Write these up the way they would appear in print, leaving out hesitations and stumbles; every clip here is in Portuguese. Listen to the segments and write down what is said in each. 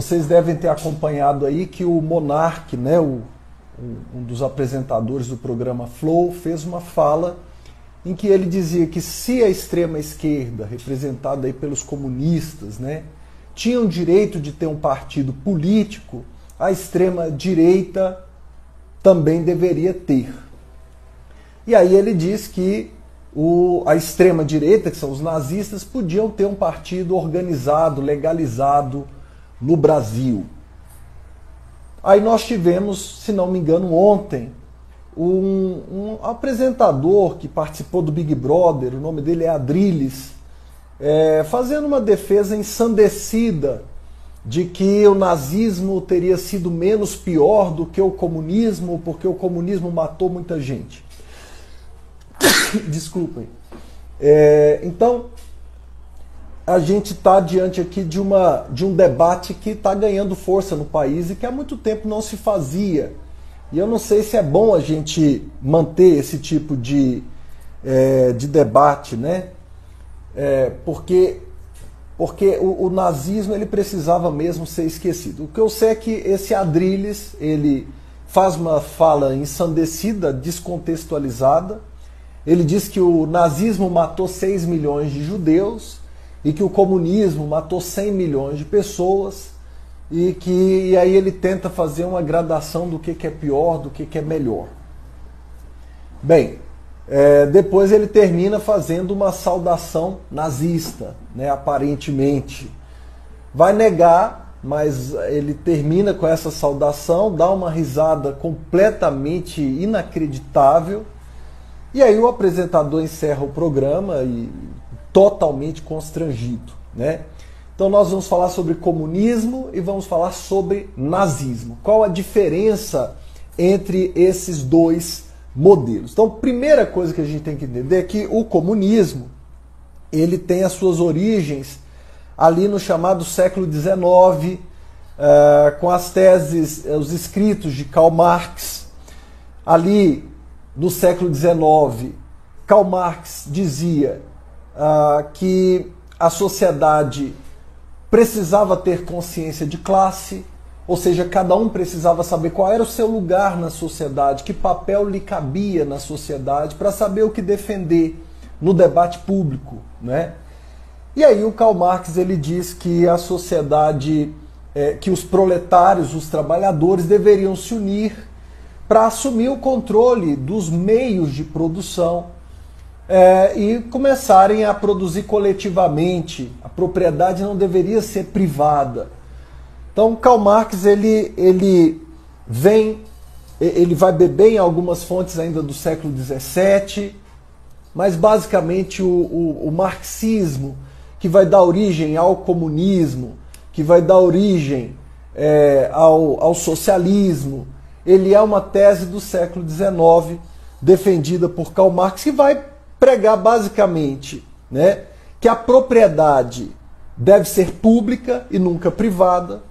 Vocês devem ter acompanhado aí que o Monark, né, um dos apresentadores do programa Flow, fez uma fala em que ele dizia que se a extrema esquerda, representada aí pelos comunistas, né, tinha o direito de ter um partido político, a extrema direita também deveria ter. E aí ele diz que a extrema direita, que são os nazistas, podiam ter um partido organizado, legalizado no Brasil. Aí nós tivemos, se não me engano, ontem, um apresentador que participou do Big Brother, o nome dele é Adrilles, fazendo uma defesa ensandecida de que o nazismo teria sido menos pior do que o comunismo, porque o comunismo matou muita gente. Desculpem. Então, a gente está diante aqui de um debate que está ganhando força no país e que há muito tempo não se fazia. E eu não sei se é bom a gente manter esse tipo de debate, né? Porque o nazismo ele precisava mesmo ser esquecido. O que eu sei é que esse Adrilles, ele faz uma fala ensandecida, descontextualizada. Ele diz que o nazismo matou 6 milhões de judeus e que o comunismo matou 100 milhões de pessoas e aí ele tenta fazer uma gradação do que é pior, do que é melhor. Bem, depois ele termina fazendo uma saudação nazista, né, aparentemente. Vai negar, mas ele termina com essa saudação, dá uma risada completamente inacreditável, e aí o apresentador encerra o programa e totalmente constrangido, né? Então nós vamos falar sobre comunismo e vamos falar sobre nazismo. Qual a diferença entre esses dois modelos? Então, primeira coisa que a gente tem que entender é que o comunismo ele tem as suas origens ali no chamado século XIX, com as teses, os escritos de Karl Marx. Ali no século XIX, Karl Marx dizia que a sociedade precisava ter consciência de classe, ou seja, cada um precisava saber qual era o seu lugar na sociedade, que papel lhe cabia na sociedade, para saber o que defender no debate público, né? E aí o Karl Marx ele diz que a sociedade, que os proletários, os trabalhadores deveriam se unir para assumir o controle dos meios de produção e começarem a produzir coletivamente. A propriedade não deveria ser privada. Então Karl Marx ele vai beber em algumas fontes ainda do século XVII, mas basicamente o marxismo, que vai dar origem ao comunismo, que vai dar origem ao socialismo, ele é uma tese do século XIX, defendida por Karl Marx, que vai pregar basicamente, né, que a propriedade deve ser pública e nunca privada,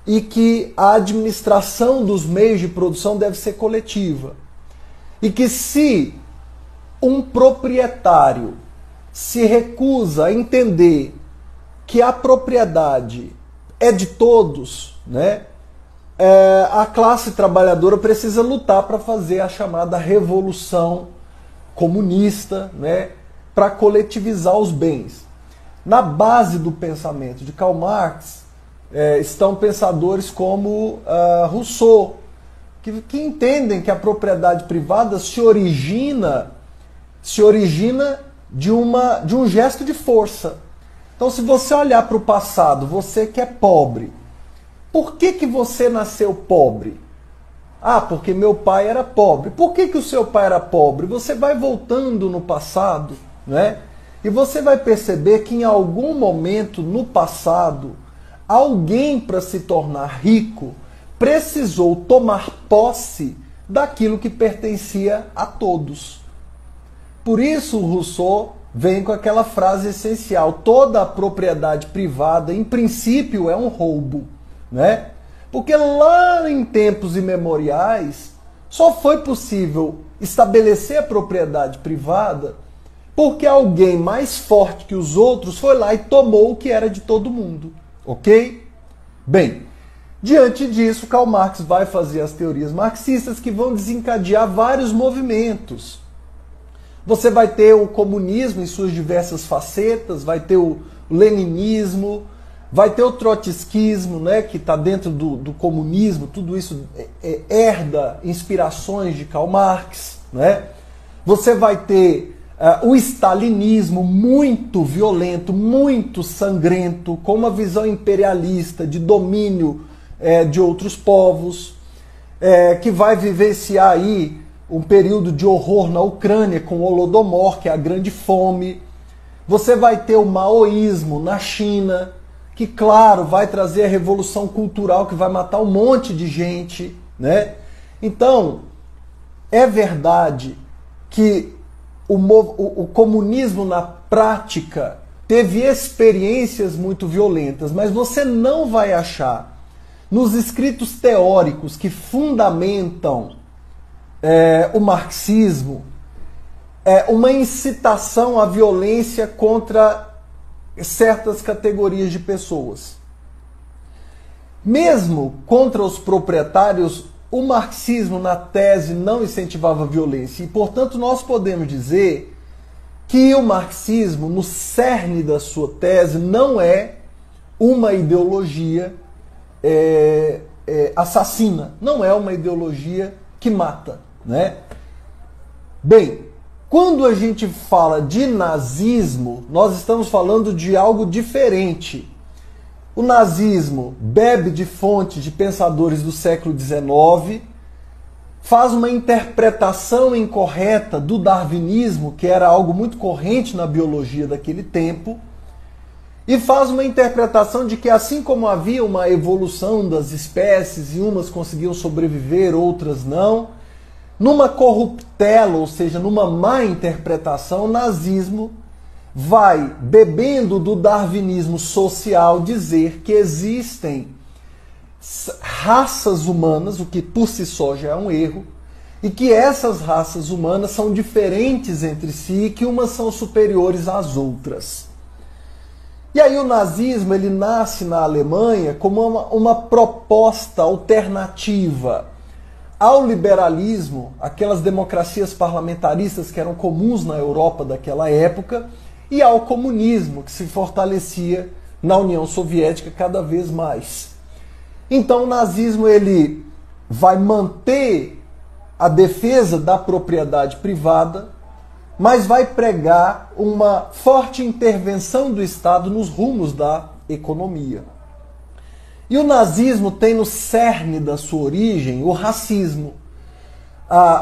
e que a administração dos meios de produção deve ser coletiva. E que se um proprietário se recusa a entender que a propriedade é de todos, né, a classe trabalhadora precisa lutar para fazer a chamada revolução comunista, né, para coletivizar os bens. Na base do pensamento de Karl Marx estão pensadores como Rousseau, que entendem que a propriedade privada se origina de um gesto de força. Então, se você olhar para o passado, você que é pobre, por que você nasceu pobre? Ah, porque meu pai era pobre. Por que o seu pai era pobre? Você vai voltando no passado, né? E você vai perceber que em algum momento no passado, alguém para se tornar rico precisou tomar posse daquilo que pertencia a todos. Por isso Rousseau vem com aquela frase essencial: toda a propriedade privada, em princípio, é um roubo, né? Porque lá em tempos imemoriais só foi possível estabelecer a propriedade privada porque alguém mais forte que os outros foi lá e tomou o que era de todo mundo, ok? Bem, Diante disso, Karl Marx vai fazer as teorias marxistas que vão desencadear vários movimentos. Você vai ter o comunismo em suas diversas facetas, vai ter o leninismo, vai ter o trotskismo, né, que está dentro do comunismo, tudo isso herda inspirações de Karl Marx. Né? Você vai ter o stalinismo muito violento, muito sangrento, com uma visão imperialista de domínio de outros povos, que vai vivenciar aí um período de horror na Ucrânia com o Holodomor, que é a grande fome. Você vai ter o maoísmo na China, que, claro, vai trazer a revolução cultural que vai matar um monte de gente, né? Então, é verdade que o comunismo na prática teve experiências muito violentas, mas você não vai achar nos escritos teóricos que fundamentam o marxismo uma incitação à violência contra certas categorias de pessoas. Mesmo contra os proprietários, o marxismo, na tese, não incentivava a violência. E, portanto, nós podemos dizer que o marxismo, no cerne da sua tese, não é uma ideologia assassina, não é uma ideologia que mata. Né? Bem, quando a gente fala de nazismo, nós estamos falando de algo diferente. O nazismo bebe de fontes de pensadores do século XIX, faz uma interpretação incorreta do darwinismo, que era algo muito corrente na biologia daquele tempo, e faz uma interpretação de que, assim como havia uma evolução das espécies e umas conseguiam sobreviver, outras não, numa corruptela, ou seja, numa má interpretação, o nazismo vai, bebendo do darwinismo social, dizer que existem raças humanas, o que por si só já é um erro, e que essas raças humanas são diferentes entre si e que umas são superiores às outras. E aí o nazismo ele nasce na Alemanha como uma proposta alternativa ao liberalismo, aquelas democracias parlamentaristas que eram comuns na Europa daquela época, e ao comunismo, que se fortalecia na União Soviética cada vez mais. Então o nazismo ele vai manter a defesa da propriedade privada, mas vai pregar uma forte intervenção do Estado nos rumos da economia. E o nazismo tem no cerne da sua origem o racismo.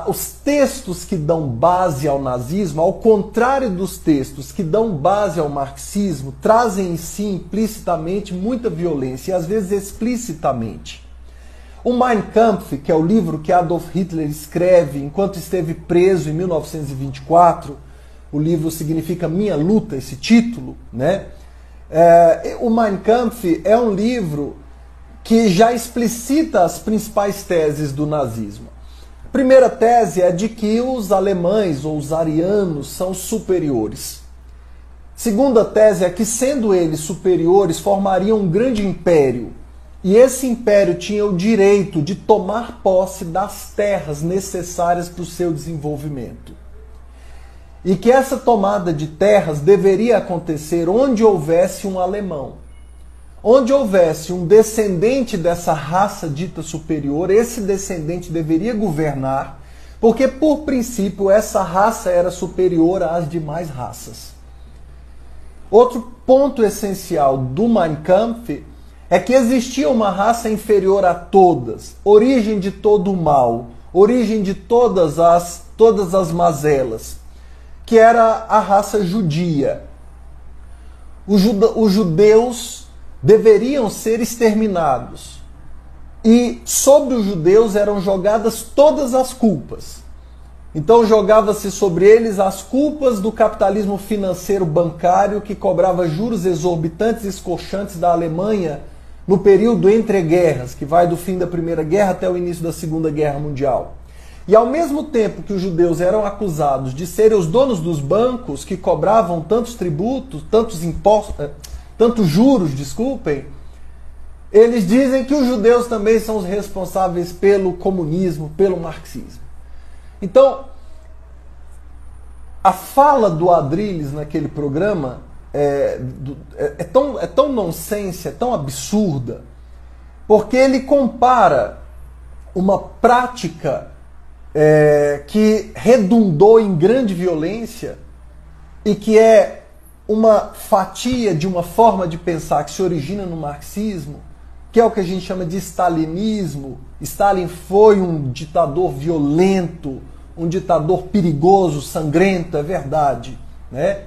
Os textos que dão base ao nazismo, ao contrário dos textos que dão base ao marxismo, trazem em si implicitamente muita violência, e às vezes explicitamente. O Mein Kampf, que é o livro que Adolf Hitler escreve enquanto esteve preso em 1924, o livro significa Minha Luta, esse título, né? O Mein Kampf é um livro que já explicita as principais teses do nazismo. A primeira tese é de que os alemães ou os arianos são superiores. Segunda tese é que, sendo eles superiores, formariam um grande império. E esse império tinha o direito de tomar posse das terras necessárias para o seu desenvolvimento. E que essa tomada de terras deveria acontecer onde houvesse um alemão. Onde houvesse um descendente dessa raça dita superior, esse descendente deveria governar, porque, por princípio, essa raça era superior às demais raças. Outro ponto essencial do Mein Kampf é que existia uma raça inferior a todas, origem de todo o mal, origem de todas as mazelas, que era a raça judia. Os judeus deveriam ser exterminados. E sobre os judeus eram jogadas todas as culpas. Então jogava-se sobre eles as culpas do capitalismo financeiro bancário que cobrava juros exorbitantes e escorchantes da Alemanha no período entre guerras, que vai do fim da Primeira Guerra até o início da Segunda Guerra Mundial. E ao mesmo tempo que os judeus eram acusados de serem os donos dos bancos que cobravam tantos tributos, tantos impostos, tantos juros, desculpem, eles dizem que os judeus também são os responsáveis pelo comunismo, pelo marxismo. Então, a fala do Adrilles naquele programa é tão nonsense, é tão absurda, porque ele compara uma prática que redundou em grande violência e que é uma fatia de uma forma de pensar que se origina no marxismo, que é o que a gente chama de stalinismo. Stalin foi um ditador violento, um ditador perigoso, sangrento, é verdade, né?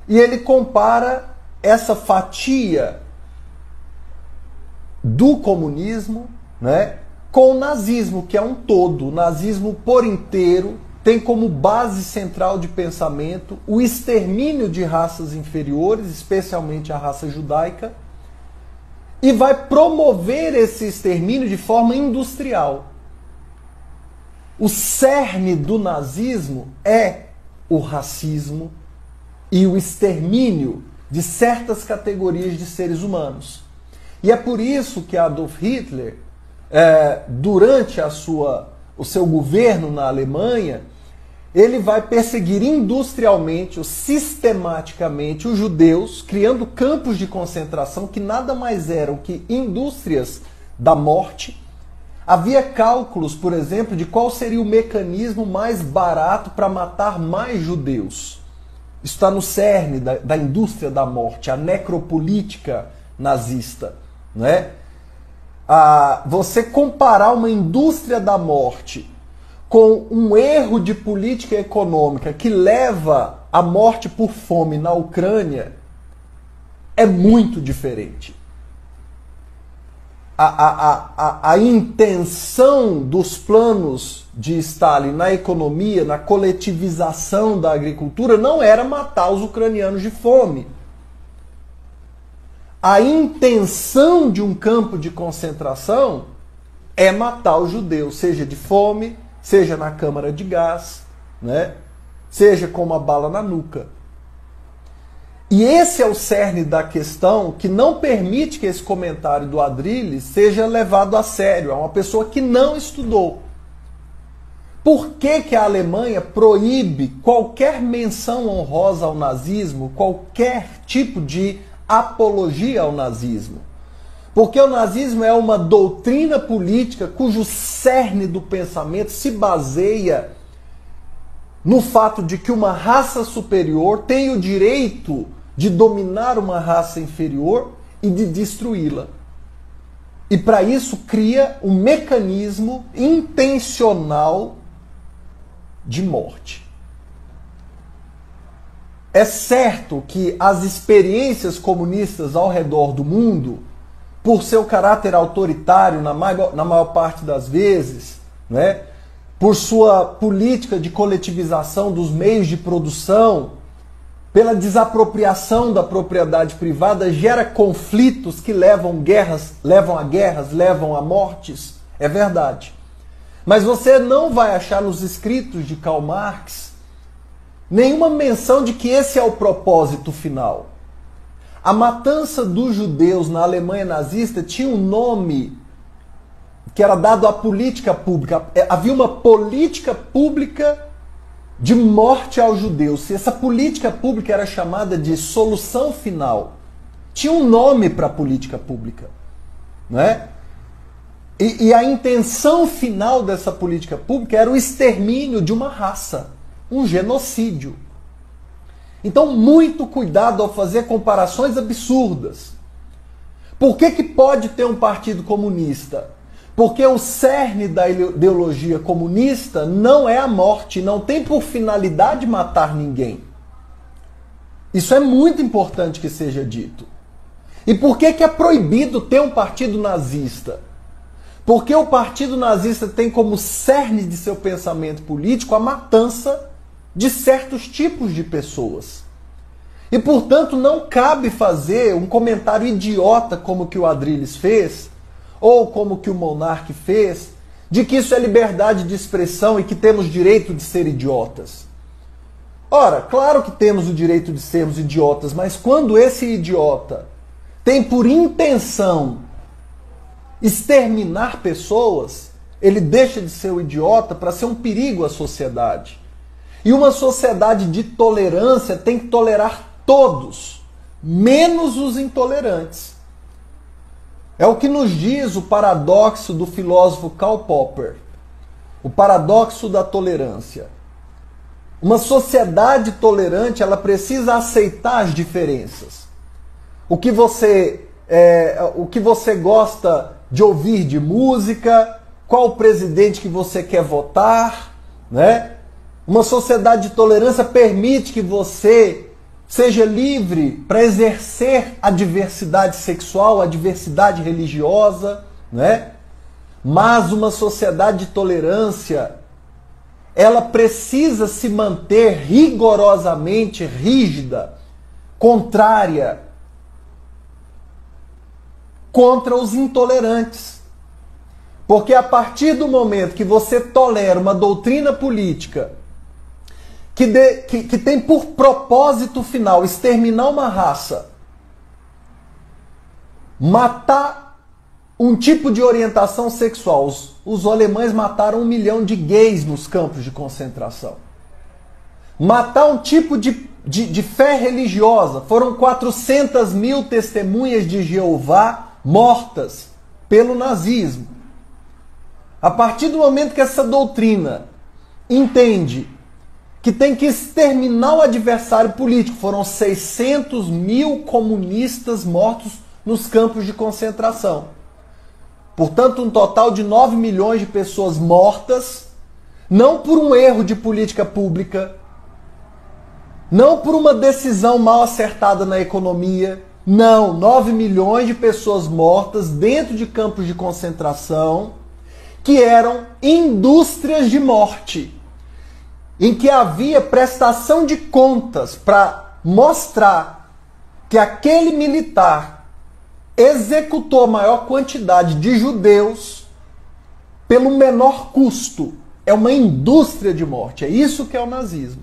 E ele compara essa fatia do comunismo, né, com o nazismo, que é um todo. O nazismo por inteiro tem como base central de pensamento o extermínio de raças inferiores, especialmente a raça judaica, e vai promover esse extermínio de forma industrial. O cerne do nazismo é o racismo e o extermínio de certas categorias de seres humanos. E é por isso que Adolf Hitler, durante o seu governo na Alemanha, ele vai perseguir industrialmente ou sistematicamente os judeus, criando campos de concentração que nada mais eram que indústrias da morte. Havia cálculos, por exemplo, de qual seria o mecanismo mais barato para matar mais judeus. Isso está no cerne da indústria da morte, a necropolítica nazista, né? Você comparar uma indústria da morte com um erro de política econômica que leva à morte por fome na Ucrânia é muito diferente. A intenção dos planos de Stalin na economia, na coletivização da agricultura, não era matar os ucranianos de fome. A intenção de um campo de concentração é matar os judeus, seja de fome, seja na câmara de gás, né? Seja com uma bala na nuca. E esse é o cerne da questão que não permite que esse comentário do Adrilles seja levado a sério. É uma pessoa que não estudou. Por que a Alemanha proíbe qualquer menção honrosa ao nazismo, qualquer tipo de apologia ao nazismo? Porque o nazismo é uma doutrina política cujo cerne do pensamento se baseia no fato de que uma raça superior tem o direito de dominar uma raça inferior e de destruí-la. E para isso cria um mecanismo intencional de morte. É certo que as experiências comunistas ao redor do mundo, por seu caráter autoritário na maior parte das vezes, né, por sua política de coletivização dos meios de produção, pela desapropriação da propriedade privada, gera conflitos que levam a guerras, levam a mortes. É verdade. Mas você não vai achar nos escritos de Karl Marx nenhuma menção de que esse é o propósito final. A matança dos judeus na Alemanha nazista tinha um nome que era dado à política pública. Havia uma política pública de morte aos judeus. Essa política pública era chamada de solução final. Tinha um nome para a política pública, não é? E a intenção final dessa política pública era o extermínio de uma raça, um genocídio. Então, muito cuidado ao fazer comparações absurdas. Por que pode ter um partido comunista? Porque o cerne da ideologia comunista não é a morte, não tem por finalidade matar ninguém. Isso é muito importante que seja dito. E por que é proibido ter um partido nazista? Porque o partido nazista tem como cerne de seu pensamento político a matança de certos tipos de pessoas. E, portanto, não cabe fazer um comentário idiota como o que o Adrilles fez, ou como que o Monark fez, de que isso é liberdade de expressão e que temos direito de ser idiotas. Ora, claro que temos o direito de sermos idiotas, mas quando esse idiota tem por intenção exterminar pessoas, ele deixa de ser um idiota para ser um perigo à sociedade. E uma sociedade de tolerância tem que tolerar todos, menos os intolerantes. É o que nos diz o paradoxo do filósofo Karl Popper, o paradoxo da tolerância. Uma sociedade tolerante, ela precisa aceitar as diferenças. O que você gosta de ouvir de música, qual o presidente que você quer votar, né? Uma sociedade de tolerância permite que você seja livre para exercer a diversidade sexual, a diversidade religiosa, né? Mas uma sociedade de tolerância, ela precisa se manter rigorosamente rígida, contrária, contra os intolerantes. Porque a partir do momento que você tolera uma doutrina política que tem por propósito final exterminar uma raça, matar um tipo de orientação sexual. Os alemães mataram 1 milhão de gays nos campos de concentração. Matar um tipo de fé religiosa. Foram 400 mil testemunhas de Jeová mortas pelo nazismo. A partir do momento que essa doutrina entende que tem que exterminar o adversário político, foram 600 mil comunistas mortos nos campos de concentração. Portanto, um total de 9 milhões de pessoas mortas, não por um erro de política pública, não por uma decisão mal acertada na economia, não, 9 milhões de pessoas mortas dentro de campos de concentração, que eram indústrias de morte, em que havia prestação de contas para mostrar que aquele militar executou a maior quantidade de judeus pelo menor custo. É uma indústria de morte. É isso que é o nazismo.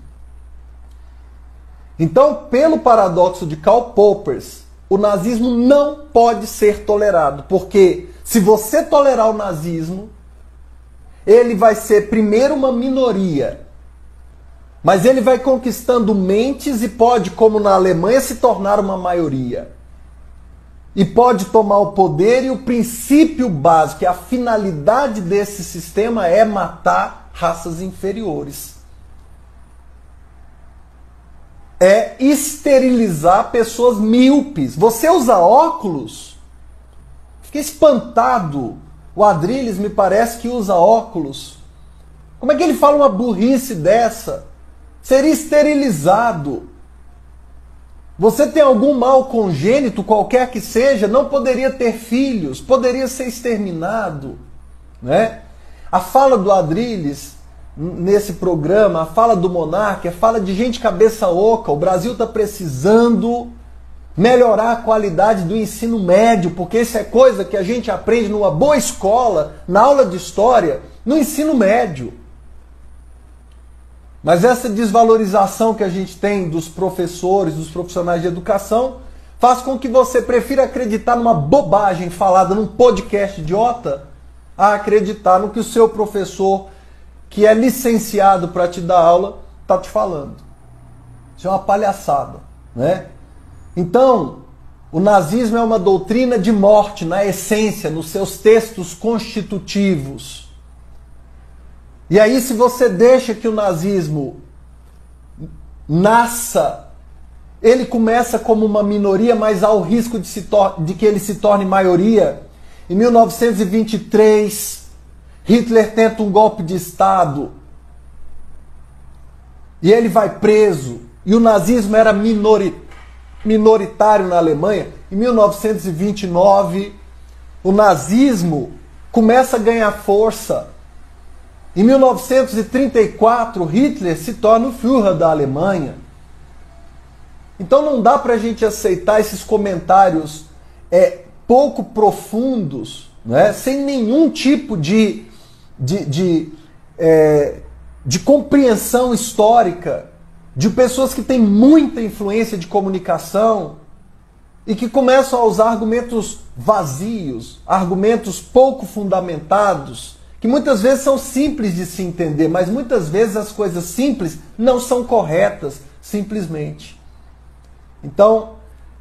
Então, pelo paradoxo de Karl Popper, o nazismo não pode ser tolerado, porque se você tolerar o nazismo, ele vai ser primeiro uma minoria, mas ele vai conquistando mentes e pode, como na Alemanha, se tornar uma maioria. E pode tomar o poder, e o princípio básico, a finalidade desse sistema é matar raças inferiores. É esterilizar pessoas míopes. Você usa óculos? Fiquei espantado. O Adrilles me parece que usa óculos. Como é que ele fala uma burrice dessa? Seria esterilizado. Você tem algum mal congênito, qualquer que seja, não poderia ter filhos, poderia ser exterminado, né? A fala do Adrilles nesse programa, a fala do Monarca, a fala de gente cabeça oca. O Brasil está precisando melhorar a qualidade do ensino médio, porque isso é coisa que a gente aprende numa boa escola, na aula de história, no ensino médio. Mas essa desvalorização que a gente tem dos professores, dos profissionais de educação, faz com que você prefira acreditar numa bobagem falada num podcast idiota, a acreditar no que o seu professor, que é licenciado para te dar aula, está te falando. Isso é uma palhaçada, né? Então, o nazismo é uma doutrina de morte, na essência, nos seus textos constitutivos. E aí, se você deixa que o nazismo nasça, ele começa como uma minoria, mas há o risco de que ele se torne maioria. Em 1923, Hitler tenta um golpe de Estado e ele vai preso. E o nazismo era minoritário na Alemanha. Em 1929, o nazismo começa a ganhar força. Em 1934, Hitler se torna o Führer da Alemanha. Então não dá para a gente aceitar esses comentários pouco profundos, né, sem nenhum tipo de compreensão histórica, de pessoas que têm muita influência de comunicação, e que começam a usar argumentos vazios, argumentos pouco fundamentados, que muitas vezes são simples de se entender, mas muitas vezes as coisas simples não são corretas, simplesmente. Então,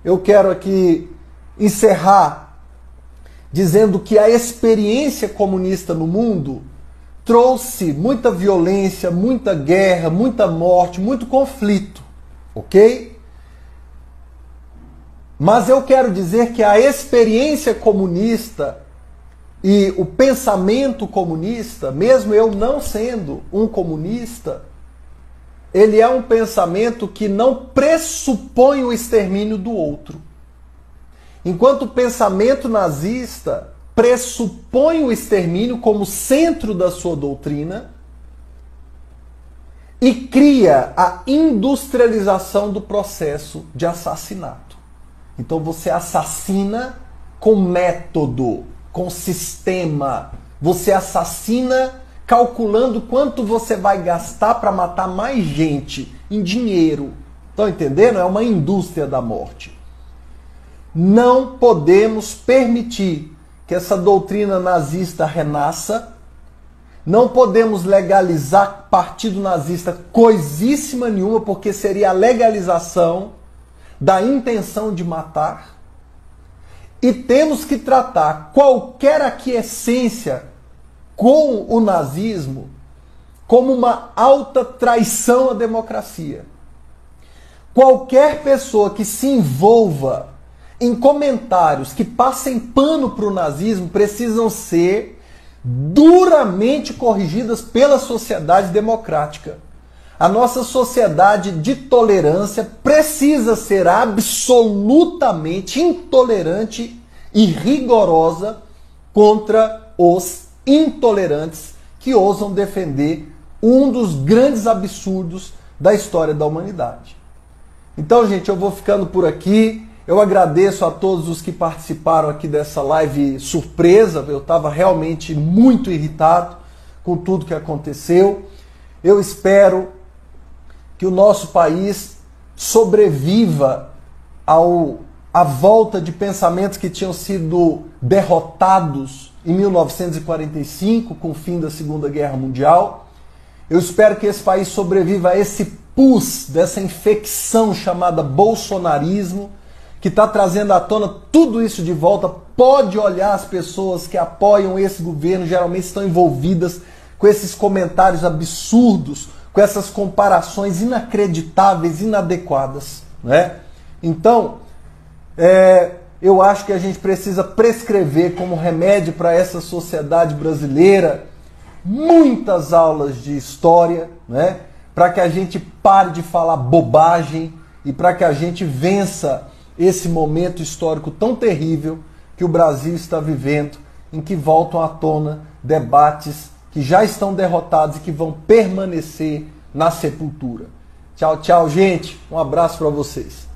eu quero aqui encerrar dizendo que a experiência comunista no mundo trouxe muita violência, muita guerra, muita morte, muito conflito, ok? Mas eu quero dizer que a experiência comunista e o pensamento comunista, mesmo eu não sendo um comunista, ele é um pensamento que não pressupõe o extermínio do outro. Enquanto o pensamento nazista pressupõe o extermínio como centro da sua doutrina e cria a industrialização do processo de assassinato. Então você assassina com método, com sistema. Você assassina calculando quanto você vai gastar para matar mais gente em dinheiro. Estão entendendo? É uma indústria da morte. Não podemos permitir que essa doutrina nazista renasça. Não podemos legalizar partido nazista coisíssima nenhuma, porque seria a legalização da intenção de matar. E temos que tratar qualquer aquiescência com o nazismo como uma alta traição à democracia. Qualquer pessoa que se envolva em comentários que passem pano para o nazismo precisam ser duramente corrigidas pela sociedade democrática. A nossa sociedade de tolerância precisa ser absolutamente intolerante e rigorosa contra os intolerantes que ousam defender um dos grandes absurdos da história da humanidade. Então, gente, eu vou ficando por aqui. Eu agradeço a todos os que participaram aqui dessa live surpresa. Eu estava realmente muito irritado com tudo que aconteceu. Eu espero que o nosso país sobreviva à volta de pensamentos que tinham sido derrotados em 1945, com o fim da Segunda Guerra Mundial. Eu espero que esse país sobreviva a esse pus dessa infecção chamada bolsonarismo, que está trazendo à tona tudo isso de volta. Pode olhar as pessoas que apoiam esse governo, geralmente estão envolvidas com esses comentários absurdos, com essas comparações inacreditáveis, inadequadas, né? Então, eu acho que a gente precisa prescrever como remédio para essa sociedade brasileira muitas aulas de história, né? Para que a gente pare de falar bobagem e para que a gente vença esse momento histórico tão terrível que o Brasil está vivendo, em que voltam à tona debates que já estão derrotados e que vão permanecer na sepultura. Tchau, tchau, gente. Um abraço para vocês.